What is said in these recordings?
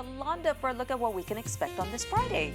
Yolanda for a look at what we can expect on this Friday.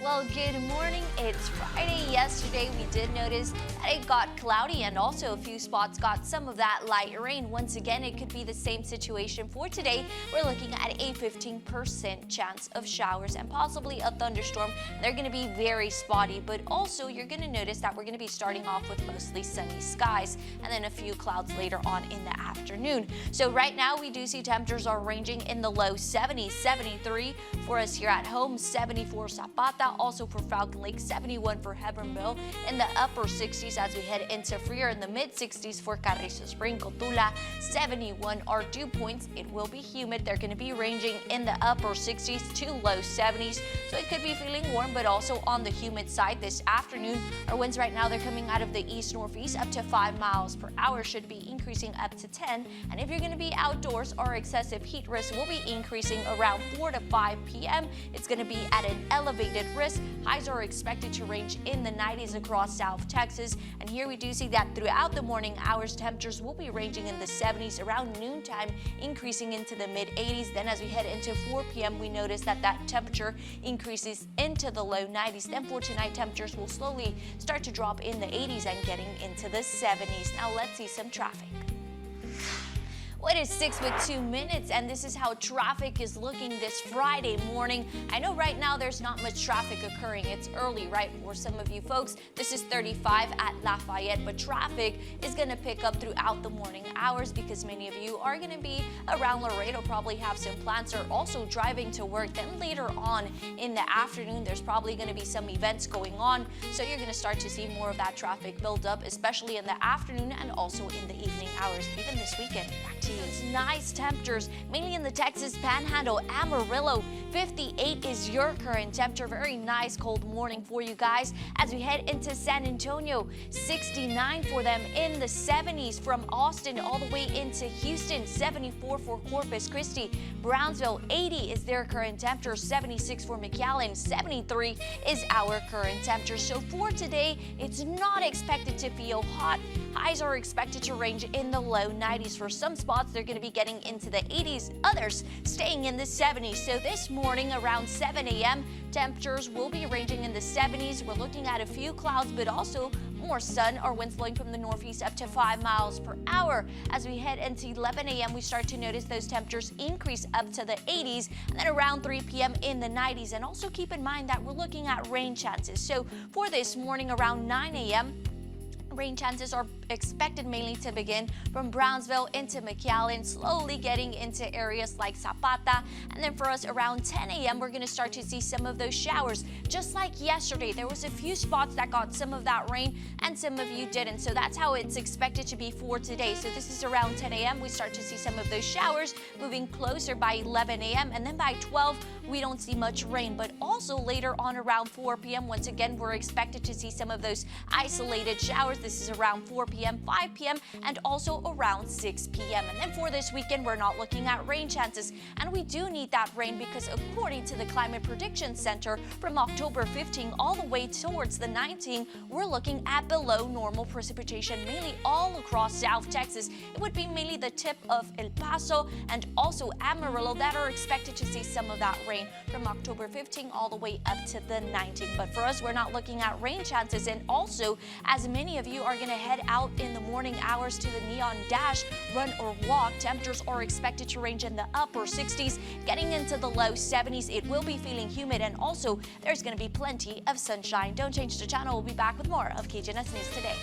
Well, good morning. It's Friday. Yesterday, we did notice that it got cloudy and also a few spots got some of that light rain. Once again, it could be the same situation for today. We're looking at a 15% chance of showers and possibly a thunderstorm. They're going to be very spotty, but also you're going to notice that we're going to be starting off with mostly sunny skies and then a few clouds later on in the afternoon. So right now, we do see temperatures are ranging in the low 70s, 73 for us here at home, 74 Zapata. Also for Falcon Lake, 71 for Hebbronville, in the upper 60s as we head into Freer, in the mid 60s for Carrizo Spring, Cotula, 71 are dew points. It will be humid. They're going to be ranging in the upper 60s to low 70s, so it could be feeling warm, but also on the humid side this afternoon. Our winds right now, they're coming out of the east-northeast up to 5 miles per hour, should be increasing up to 10. And if you're going to be outdoors, our excessive heat risk will be increasing around 4 to 5 p.m. It's going to be at an elevated risk. Highs are expected to range in the 90s across South Texas. And here we do see that throughout the morning hours, temperatures will be ranging in the 70s around noontime, increasing into the mid 80s. Then as we head into 4 p.m., we notice that temperature increases into the low 90s. Then for tonight, temperatures will slowly start to drop in the 80s and getting into the 70s. Now let's see some traffic. Well, it is 6:02, and this is how traffic is looking this Friday morning. I know right now there's not much traffic occurring. It's early, right, for some of you folks. This is 35 at Lafayette, but traffic is going to pick up throughout the morning hours because many of you are going to be around Laredo, probably have some plans or also driving to work. Then later on in the afternoon, there's probably going to be some events going on, so you're going to start to see more of that traffic build up, especially in the afternoon and also in the evening hours, even this weekend. Back to you. It's nice temperatures, mainly in the Texas Panhandle. Amarillo, 58 is your current temperature. Very nice cold morning for you guys. As we head into San Antonio, 69 for them, in the 70s from Austin all the way into Houston, 74 for Corpus Christi. Brownsville, 80 is their current temperature, 76 for McAllen, 73 is our current temperature. So for today, it's not expected to feel hot. Highs are expected to range in the low 90s. For some spots, they're going to be getting into the 80s, others staying in the 70s. So this morning around 7 a.m., temperatures will be ranging in the 70s. We're looking at a few clouds, but also more sun. Our winds blowing from the northeast up to 5 miles per hour. As we head into 11 a.m., we start to notice those temperatures increase up to the 80s, and then around 3 p.m. in the 90s. And also keep in mind that we're looking at rain chances. So for this morning around 9 a.m., rain chances are expected mainly to begin from Brownsville into McAllen, slowly getting into areas like Zapata. And then for us around 10 a.m., we're going to start to see some of those showers. Just like yesterday, there was a few spots that got some of that rain and some of you didn't. So that's how it's expected to be for today. So this is around 10 a.m. We start to see some of those showers moving closer by 11 a.m. And then by 12, we don't see much rain. But also later on around 4 p.m., once again, we're expected to see some of those isolated showers. This is around 4 p.m., 5 p.m., and also around 6 p.m. And then for this weekend, we're not looking at rain chances. And we do need that rain because according to the Climate Prediction Center, from October 15 all the way towards the 19th, we're looking at below normal precipitation, mainly all across South Texas. It would be mainly the tip of El Paso and also Amarillo that are expected to see some of that rain from October 15 all the way up to the 19th. But for us, we're not looking at rain chances. And also, as many of you are going to head out in the morning hours to the Neon Dash, run or walk, temperatures are expected to range in the upper 60s, getting into the low 70s. It will be feeling humid, and also there's going to be plenty of sunshine. Don't change the channel. We'll be back with more of KGNS News Today.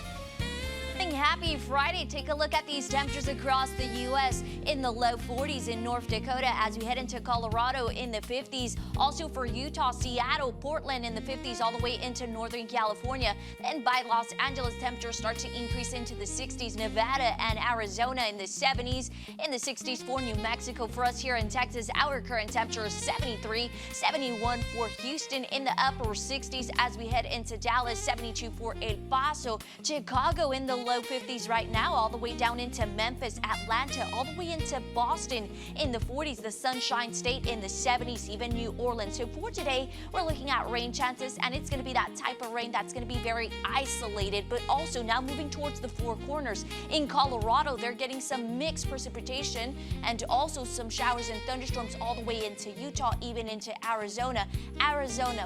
Happy Friday. Take a look at these temperatures across the U.S. in the low 40s in North Dakota as we head into Colorado in the 50s. Also for Utah, Seattle, Portland in the 50s all the way into Northern California. Then by Los Angeles, temperatures start to increase into the 60s. Nevada and Arizona in the 70s. In the 60s for New Mexico. For us here in Texas, our current temperature is 73, 71 for Houston in the upper 60s as we head into Dallas, 72 for El Paso. Chicago in the low low 50s right now, all the way down into Memphis, Atlanta, all the way into Boston in the 40s, the Sunshine State in the 70s, even New Orleans. So for today, we're looking at rain chances, and it's going to be that type of rain that's going to be very isolated, but also now moving towards the Four Corners. In Colorado, they're getting some mixed precipitation and also some showers and thunderstorms all the way into Utah, even into Arizona,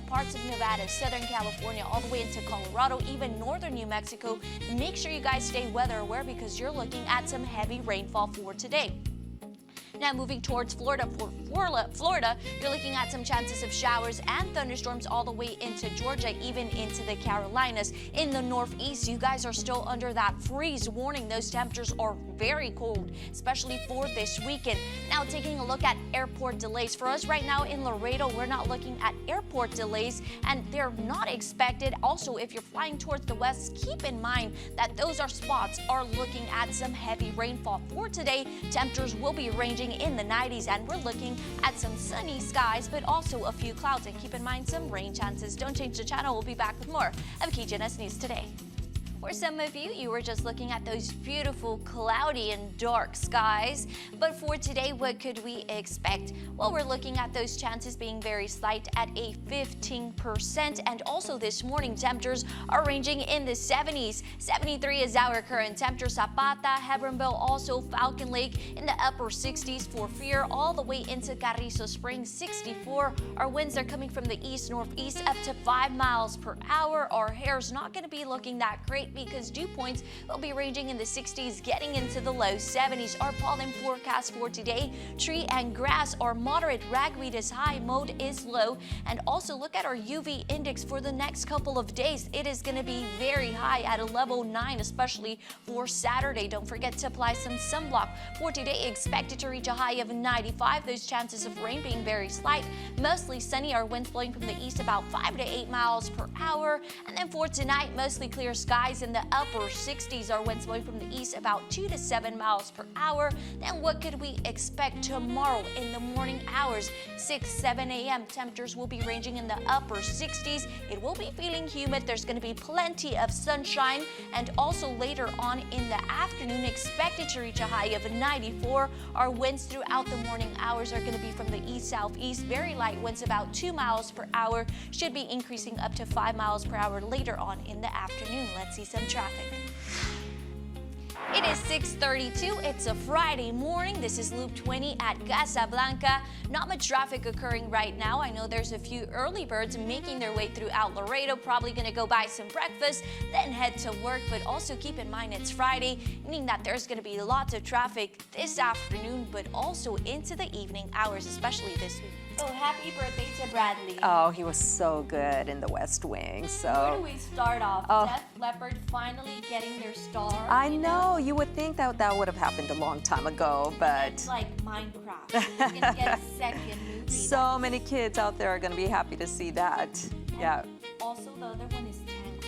parts of Nevada, Southern California, all the way into Colorado, even northern New Mexico. Make sure you guys stay weather aware because you're looking at some heavy rainfall for today. Now moving towards Florida. For Florida, you're looking at some chances of showers and thunderstorms all the way into Georgia, even into the Carolinas. In the northeast, you guys are still under that freeze warning. Those temperatures are very cold, especially for this weekend. Now taking a look at airport delays. For us right now in Laredo, we're not looking at airport delays, and they're not expected. Also, if you're flying towards the west, keep in mind that those spots are looking at some heavy rainfall. For today, temperatures will be ranging in the 90s, and we're looking at some sunny skies, but also a few clouds, and keep in mind some rain chances. Don't change the channel. We'll be back with more of KGNS News Today. For some of you, you were just looking at those beautiful cloudy and dark skies. But for today, what could we expect? Well, we're looking at those chances being very slight at a 15%. And also this morning, temperatures are ranging in the 70s. 73 is our current temperature. Zapata, Hebbronville, also Falcon Lake in the upper 60s. For Fear, all the way into Carrizo Springs, 64. Our winds are coming from the east-northeast up to 5 miles per hour. Our hair's not going to be looking that great because dew points will be ranging in the 60s, getting into the low 70s. Our pollen forecast for today, tree and grass are moderate, ragweed is high, mold is low. And also look at our UV index for the next couple of days. It is going to be very high at a level 9, especially for Saturday. Don't forget to apply some sunblock. For today, expected to reach a high of 95. Those chances of rain being very slight. Mostly sunny, our winds blowing from the east about 5 to 8 miles per hour. And then for tonight, mostly clear skies in the upper 60s. Our winds blowing from the east about 2 to 7 miles per hour. Then what could we expect tomorrow in the morning hours? 7 a.m. temperatures will be ranging in the upper 60s. It will be feeling humid. There's going to be plenty of sunshine, and also later on in the afternoon expected to reach a high of 94. Our winds throughout the morning hours are going to be from the east-southeast. Very light winds about 2 miles per hour. Should be increasing up to 5 miles per hour later on in the afternoon. Let's see some traffic. It is 6:32. It's a Friday morning. This is Loop 20 at Casablanca. Not much traffic occurring right now. I know there's a few early birds making their way throughout Laredo, probably going to go buy some breakfast, then head to work. But also keep in mind it's Friday, meaning that there's going to be lots of traffic this afternoon, but also into the evening hours, especially this week. So happy birthday to Bradley. Oh, he was so good in the West Wing. So where do we start off? Def Leppard finally getting their star. I know. You would think that that would have happened a long time ago, but it's like Minecraft. We're gonna get a second movie. So many kids out there are going to be happy to see that. Yeah. Also, the other one is Tangled.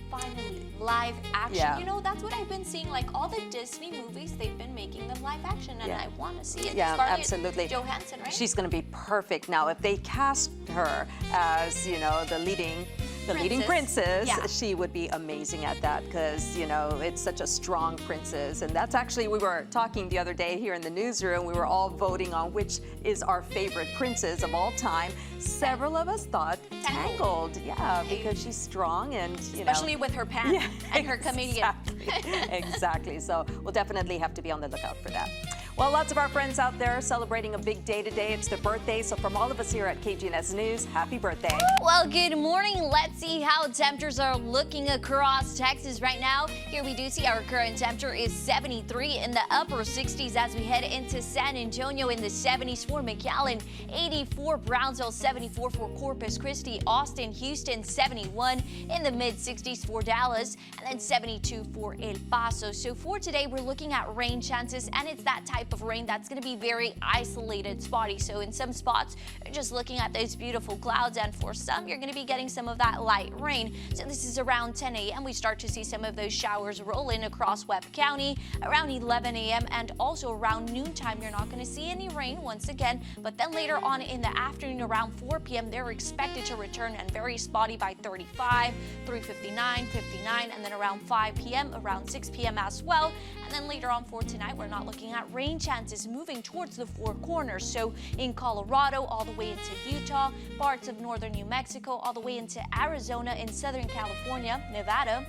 Finally, live action. Yeah. You know, that's what I've been seeing. Like all the Disney movies, they've been making them live action, and I want to see it. Yeah, Scarlett absolutely. Johansson, right? She's going to be perfect. Now, if they cast her as, you know, the leading princess, she would be amazing at that because, you know, it's such a strong princess. And that's actually, we were talking the other day here in the newsroom, we were all voting on which is our favorite princess of all time. Several of us thought Tangled, yeah, because she's strong and, you know. Especially with her pen and her comedian. Exactly. So we'll definitely have to be on the lookout for that. Well, lots of our friends out there celebrating a big day today. It's their birthday. So from all of us here at KGNS News, happy birthday. Well, good morning. Let's see how temperatures are looking across Texas right now. Here we do see our current temperature is 73 in the upper 60s as we head into San Antonio in the 70s for McAllen, 84 Brownsville, 74 for Corpus Christi, Austin, Houston, 71 in the mid 60s for Dallas, and then 72 for El Paso. So for today, we're looking at rain chances, and it's that type type of rain that's going to be very isolated, spotty. So in some spots, you're just looking at those beautiful clouds, and for some, you're going to be getting some of that light rain. So this is around 10 a.m. We start to see some of those showers roll in across Webb County. Around 11 a.m. and also around noontime, you're not going to see any rain once again. But then later on in the afternoon, around 4 p.m., they're expected to return and very spotty by 35, 3:59, 59, and then around 5 p.m., around 6 p.m. as well. And then later on for tonight, we're not looking at rain chances moving towards the Four Corners. So in Colorado, all the way into Utah, parts of northern New Mexico, all the way into Arizona, in Southern California, Nevada,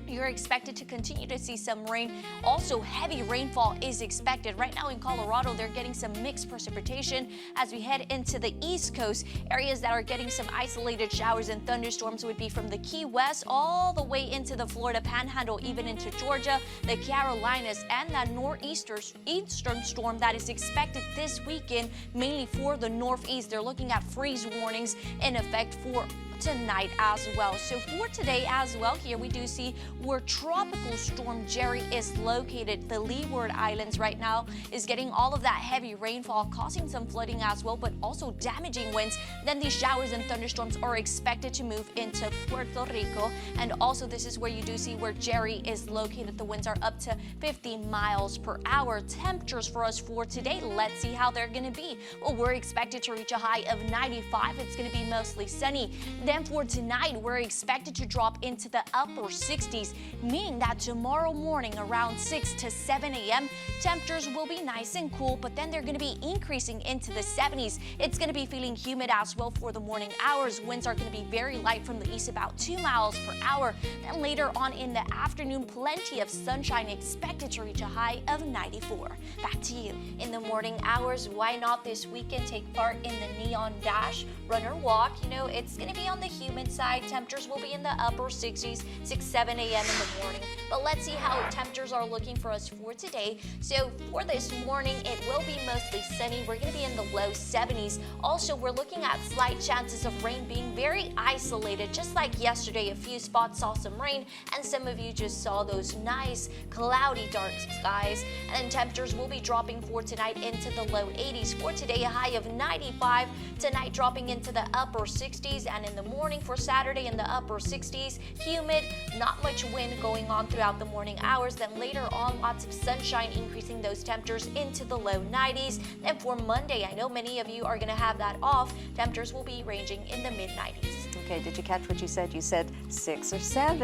you're expected to continue to see some rain. Also, heavy rainfall is expected. Right now in Colorado, they're getting some mixed precipitation as we head into the East Coast. Areas that are getting some isolated showers and thunderstorms would be from the Key West all the way into the Florida Panhandle, even into Georgia, the Carolinas, and that northeastern storm that is expected this weekend, mainly for the Northeast. They're looking at freeze warnings in effect for tonight as well. So for today as well, here we do see where Tropical Storm Jerry is located. The Leeward Islands right now is getting all of that heavy rainfall, causing some flooding as well, but also damaging winds. Then these showers and thunderstorms are expected to move into Puerto Rico. And also this is where you do see where Jerry is located. The winds are up to 50 miles per hour. Temperatures for us for today, let's see how they're going to be. Well, we're expected to reach a high of 95. It's going to be mostly sunny. Then for tonight, we're expected to drop into the upper 60s, meaning that tomorrow morning around 6 to 7 a.m., temperatures will be nice and cool, but then they're going to be increasing into the 70s. It's going to be feeling humid as well for the morning hours. Winds are going to be very light from the east, about 2 miles per hour. Then later on in the afternoon, plenty of sunshine expected to reach a high of 94. Back to you. In the morning hours, why not this weekend take part in the Neon Dash Run or Walk? You know, it's going to be on the humid side. Temperatures will be in the upper 60s, 6, 7 a.m. in the morning. But let's see how temperatures are looking for us for today. So for this morning, it will be mostly sunny. We're going to be in the low 70s. Also, we're looking at slight chances of rain being very isolated. Just like yesterday, a few spots saw some rain, and some of you just saw those nice cloudy dark skies. And then temperatures will be dropping for tonight into the low 80s. For today, a high of 95. Tonight dropping into the upper 60s, and in the morning for Saturday in the upper 60s. Humid, not much wind going on throughout the morning hours. Then later on, lots of sunshine, increasing those temperatures into the low 90s. And for Monday, I know many of you are going to have that off. Temperatures will be ranging in the mid 90s. Okay, did you catch what you said? You said 6 or 7,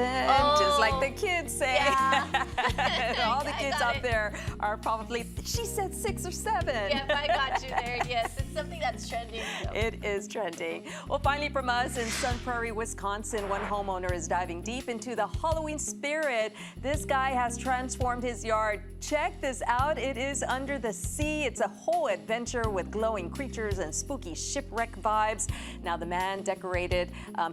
just like the kids say. Yeah. All the kids out there are probably, she said 6 or 7. Yep, I got you there. Yes, it's something that's trending. So. It is trending. Well, finally from us in Sun Prairie, Wisconsin, one homeowner is diving deep into the Halloween spirit. This guy has transformed his yard. Check this out. It is under the sea. It's a whole adventure with glowing creatures and spooky shipwreck vibes. Now, the man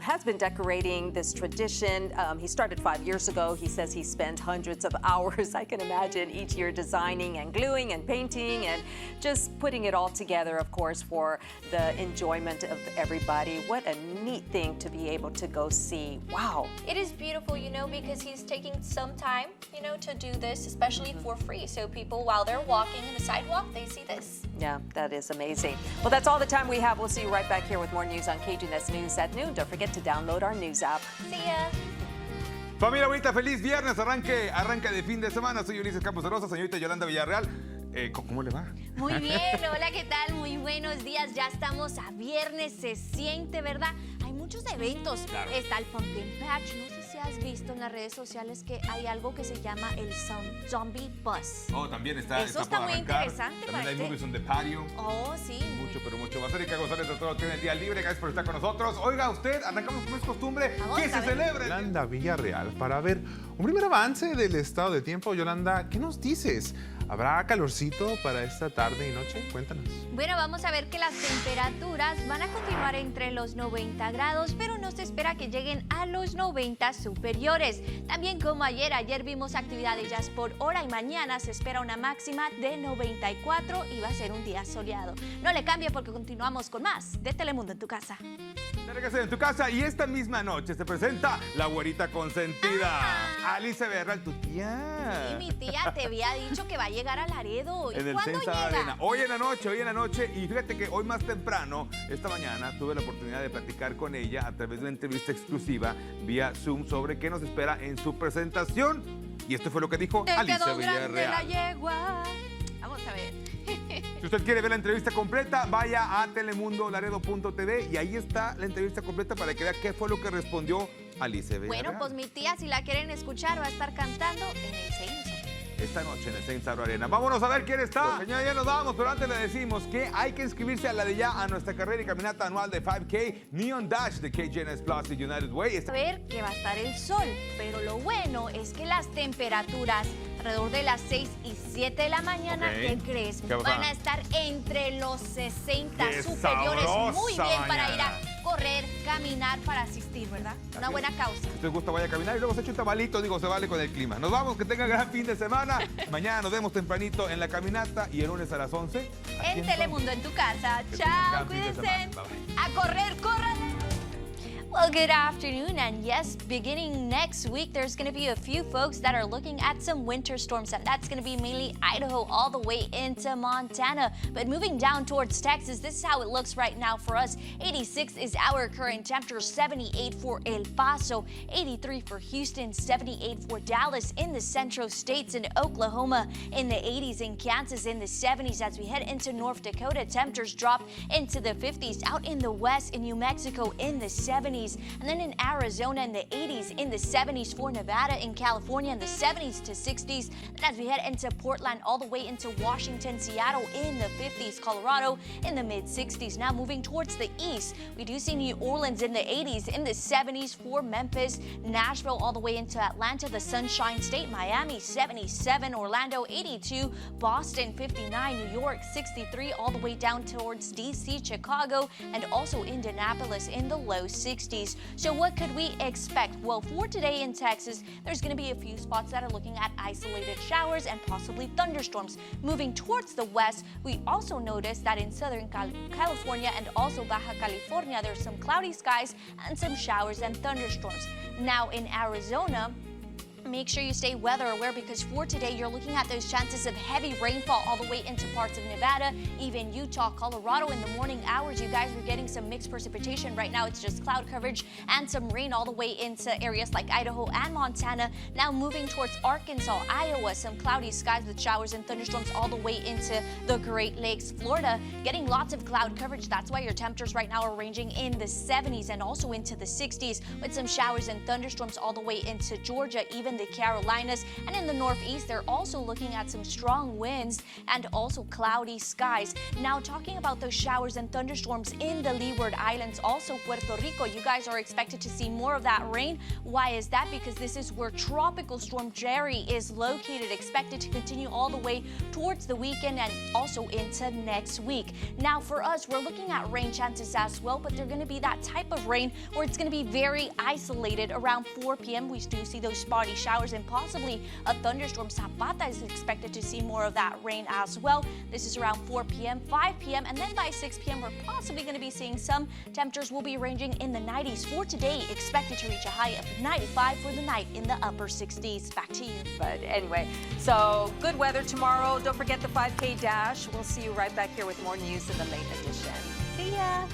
has been decorating this tradition. He started 5 years ago. He says he spent hundreds of hours, I can imagine, each year designing and gluing and painting and just putting it all together, of course, for the enjoyment of everybody. What a neat thing to be able to go see. Wow. It is beautiful, you know, because he's taking some time, you know, to do this, especially for free. So people, while they're walking in the sidewalk, they see this. Yeah, that is amazing. Well, that's all the time we have. We'll see you right back here with more news on KGNS News at noon. Don't forget to download our news app. See ya. Familia bonita, feliz viernes, arranque de fin de semana. Soy Ulises Campos de Rosa, señorita Yolanda Villarreal. ¿Cómo le va? Muy bien, hola, ¿qué tal? Muy buenos días, ya estamos a viernes, se siente, ¿verdad? Hay muchos eventos, claro. Está el Pumpkin Patch, no sé si has visto en las redes sociales que hay algo que se llama el Zombie Bus. Oh, también está. Eso está muy interesante. También hay movies on the patio. Oh, sí. Mucho, pero mucho. Basérica González de todo tiene el día libre. Gracias por estar con nosotros. Oiga, usted, arrancamos como es costumbre. ¿Qué se celebra? Yolanda Villarreal para ver un primer avance del estado de tiempo. Yolanda, ¿qué nos dices? ¿Habrá calorcito para esta tarde y noche? Cuéntanos. Bueno, vamos a ver que las temperaturas van a continuar entre los 90 grados, pero no se espera que lleguen a los 90 superiores. También como ayer vimos actividades ya por hora y mañana se espera una máxima de 94 y va a ser un día soleado. No le cambie porque continuamos con más de Telemundo en tu casa. Regresa en tu casa y esta misma noche se presenta la güerita consentida. Alice Villarreal, tu tía. Sí, mi tía te había dicho que vaya llegar a Laredo. En el ¿Cuándo Saints llega? Arena. Hoy en la noche. Y fíjate que hoy más temprano, esta mañana, tuve la oportunidad de platicar con ella a través de una entrevista exclusiva vía Zoom sobre qué nos espera en su presentación. Y esto fue lo que dijo Alicia Villarreal. Vamos a ver. Si usted quiere ver la entrevista completa, vaya a telemundolaredo.tv y ahí está la entrevista completa para que vea qué fue lo que respondió Alicia Villarreal. Bueno, pues mi tía, si la quieren escuchar, va a estar cantando en el Saints. Esta noche en el Saints Arena. Vámonos a ver quién está. Señora, ya nos vamos, pero antes le decimos que hay que inscribirse a la de ya a nuestra carrera y caminata anual de 5K Neon Dash de KJNS Plus y United Way. A ver que va a estar el sol, pero lo bueno es que las temperaturas alrededor de las 6 y 7 de la mañana, ¿qué crees? Van a estar entre los 60 ¡Qué superiores. Muy bien sabrosa para ir a mañana! correr, caminar, para asistir, ¿verdad? Una buena causa. Si te gusta, vaya a caminar y luego se echa un tamalito, digo, se vale con el clima. Nos vamos, que tenga gran fin de semana. Mañana nos vemos tempranito en la caminata y el lunes a las 11. En Telemundo, en tu casa. Chao, cuídense. A correr, córranle. Well, good afternoon, and yes, beginning next week, there's going to be a few folks that are looking at some winter storms, and that's going to be mainly Idaho all the way into Montana. But moving down towards Texas, this is how it looks right now for us. 86 is our current temperature, 78 for El Paso, 83 for Houston, 78 for Dallas in the Central States, and Oklahoma in the 80s, and Kansas in the 70s. As we head into North Dakota, temperatures drop into the 50s. Out in the west, in New Mexico, in the 70s. And then in Arizona in the 80s, in the 70s for Nevada, in California in the 70s to 60s. And as we head into Portland all the way into Washington, Seattle in the 50s, Colorado in the mid 60s. Now moving towards the east, we do see New Orleans in the 80s, in the 70s for Memphis, Nashville all the way into Atlanta, the Sunshine State, Miami 77, Orlando 82, Boston 59, New York 63, all the way down towards DC, Chicago, and also Indianapolis in the low 60s. So what could we expect? Well, for today in Texas, there's going to be a few spots that are looking at isolated showers and possibly thunderstorms. Moving towards the west, we also noticed that in Southern California and also Baja California, there's some cloudy skies and some showers and thunderstorms. Now in Arizona, make sure you stay weather aware because for today, you're looking at those chances of heavy rainfall all the way into parts of Nevada, even Utah, Colorado in the morning hours. You guys were getting some mixed precipitation. Right now, it's just cloud coverage and some rain all the way into areas like Idaho and Montana. Now moving towards Arkansas, Iowa, some cloudy skies with showers and thunderstorms all the way into the Great Lakes. Florida, getting lots of cloud coverage. That's why your temperatures right now are ranging in the 70s and also into the 60s with some showers and thunderstorms all the way into Georgia, even the Carolinas, and in the northeast they're also looking at some strong winds and also cloudy skies. Now talking about those showers and thunderstorms in the Leeward Islands, also Puerto Rico, you guys are expected to see more of that rain. Why is that? Because this is where Tropical Storm Jerry is located, expected to continue all the way towards the weekend and also into next week. Now for us, we're looking at rain chances as well, but they're going to be that type of rain where it's going to be very isolated around 4 p.m. We do see those spotty showers and possibly a thunderstorm. Zapata is expected to see more of that rain as well. This is around 4 p.m., 5 p.m., and then by 6 p.m. we're possibly going to be seeing some temperatures will be ranging in the 90s. For today, expected to reach a high of 95 for the night in the upper 60s. Back to you. But anyway, so good weather tomorrow. Don't forget the 5K dash. We'll see you right back here with more news in the late edition. See ya.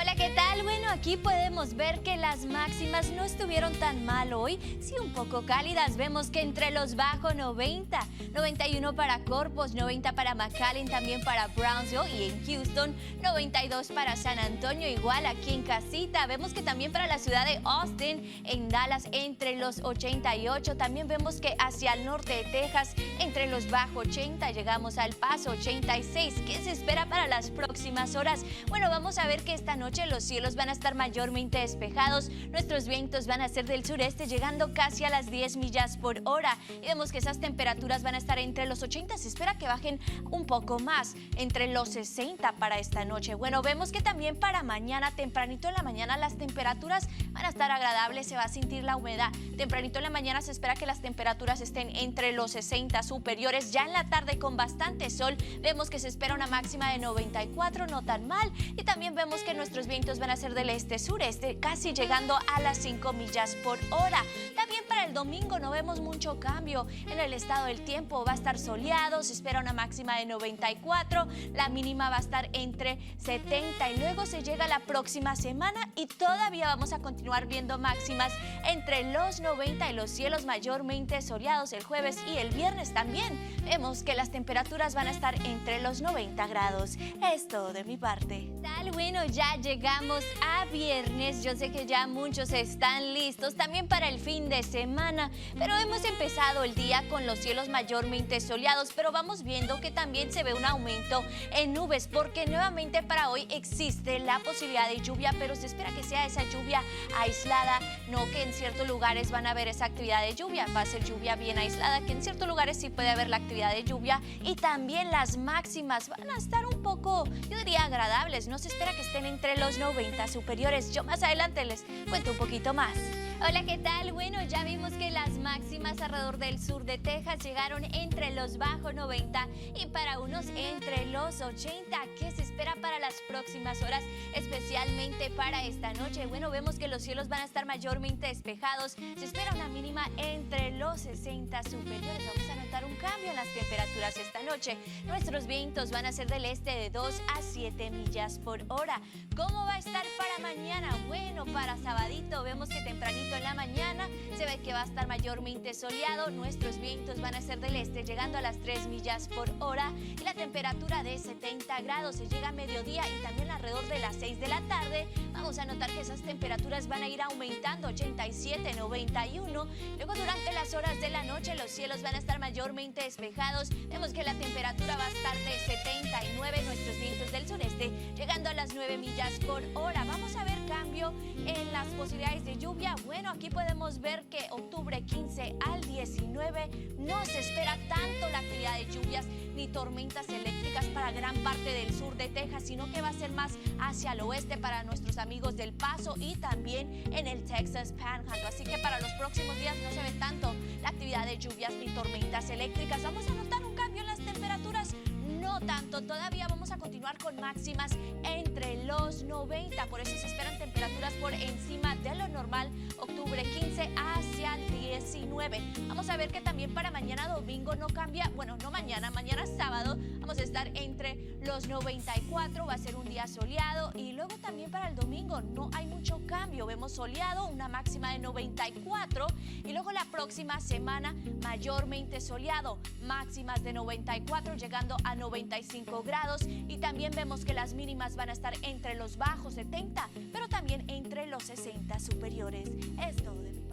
Hola, ¿qué tal? Bueno, aquí podemos ver que las máximas no estuvieron tan mal hoy, sí un poco cálidas. Vemos que entre los bajo 90, 91 para Corpus, 90 para McAllen, también para Brownsville y en Houston, 92 para San Antonio, igual aquí en casita. Vemos que también para la ciudad de Austin, en Dallas, entre los 88. También vemos que hacia el norte de Texas, entre los bajo 80, llegamos al Paso 86. ¿Qué se espera para las próximas horas? Bueno, vamos a ver que esta noche los cielos van a estar mayormente despejados, nuestros vientos van a ser del sureste llegando casi a las 10 millas por hora y vemos que esas temperaturas van a estar entre los 80, se espera que bajen un poco más, entre los 60 para esta noche. Bueno, vemos que también para mañana, tempranito en la mañana, las temperaturas van a estar agradables, se va a sentir la humedad. Tempranito en la mañana se espera que las temperaturas estén entre los 60 superiores, ya en la tarde con bastante sol, vemos que se espera una máxima de 94, no tan mal, y también vemos que nuestros vientos van a ser del este-sureste, casi llegando a las 5 millas por hora. También para el domingo no vemos mucho cambio en el estado del tiempo. Va a estar soleado, se espera una máxima de 94, la mínima va a estar entre 70 y luego se llega la próxima semana y todavía vamos a continuar viendo máximas entre los 90 y los cielos mayormente soleados el jueves y el viernes también. Vemos que las temperaturas van a estar entre los 90 grados. Es todo de mi parte. Tal, bueno, ya llegamos a viernes. Yo sé que ya muchos están listos también para el fin de semana, pero hemos empezado el día con los cielos mayormente soleados, pero vamos viendo que también se ve un aumento en nubes porque nuevamente para hoy existe la posibilidad de lluvia, pero se espera que sea esa lluvia aislada, no que en ciertos lugares van a haber esa actividad de lluvia, va a ser lluvia bien aislada, que en ciertos lugares sí puede haber la actividad de lluvia y también las máximas van a estar un poco, yo diría, agradables. No se espera que estén entre los 90 superiores. Yo más adelante les cuento un poquito más. Hola, ¿qué tal? Bueno, ya vimos que las máximas alrededor del sur de Texas llegaron entre los bajos 90 y para unos entre los 80. ¿Qué se espera para las próximas horas, especialmente para esta noche? Bueno, vemos que los cielos van a estar mayormente despejados. Se espera una mínima entre los 60 superiores. Vamos a notar un cambio en las temperaturas esta noche. Nuestros vientos van a ser del este de 2 a 7 millas por hora. ¿Cómo va a estar para mañana? Bueno, para sabadito vemos que tempranito en la mañana se ve que va a estar mayormente soleado. Nuestros vientos van a ser del este llegando a las 3 millas por hora y la temperatura de 70 grados. Se llega a mediodía y también alrededor de las 6 de la tarde vamos a notar que esas temperaturas van a ir aumentando, 87, 91. Luego durante las horas de la noche los cielos van a estar mayormente despejados. Vemos que la temperatura va a estar de 79, nuestros vientos del sureste llegando a las 9 millas por hora. Vamos a ver cambio en las posibilidades de lluvia. Bueno, aquí podemos ver que octubre 15 al 19 no se espera tanto la actividad de lluvias ni tormentas eléctricas para gran parte del sur de Texas, sino que va a ser más hacia el oeste para nuestros amigos del Paso y también en el Texas Panhandle. Así que para los próximos días no se ve tanto la actividad de lluvias ni tormentas eléctricas. Vamos a notar un cambio en las temperaturas. No tanto, todavía vamos a continuar con máximas entre los 90, por eso se esperan temperaturas por encima de lo normal, octubre 15 hacia el 19. Vamos a ver que también para mañana domingo no cambia, bueno, no mañana, mañana sábado vamos a estar entre los 94, va a ser un día soleado y luego también para el domingo no hay mucho cambio, vemos soleado, una máxima de 94 y luego la próxima semana mayormente soleado, máximas de 94 llegando a 95 grados y también vemos que las mínimas van a estar entre los bajos 70, pero también entre los 60 superiores. Es todo de mí.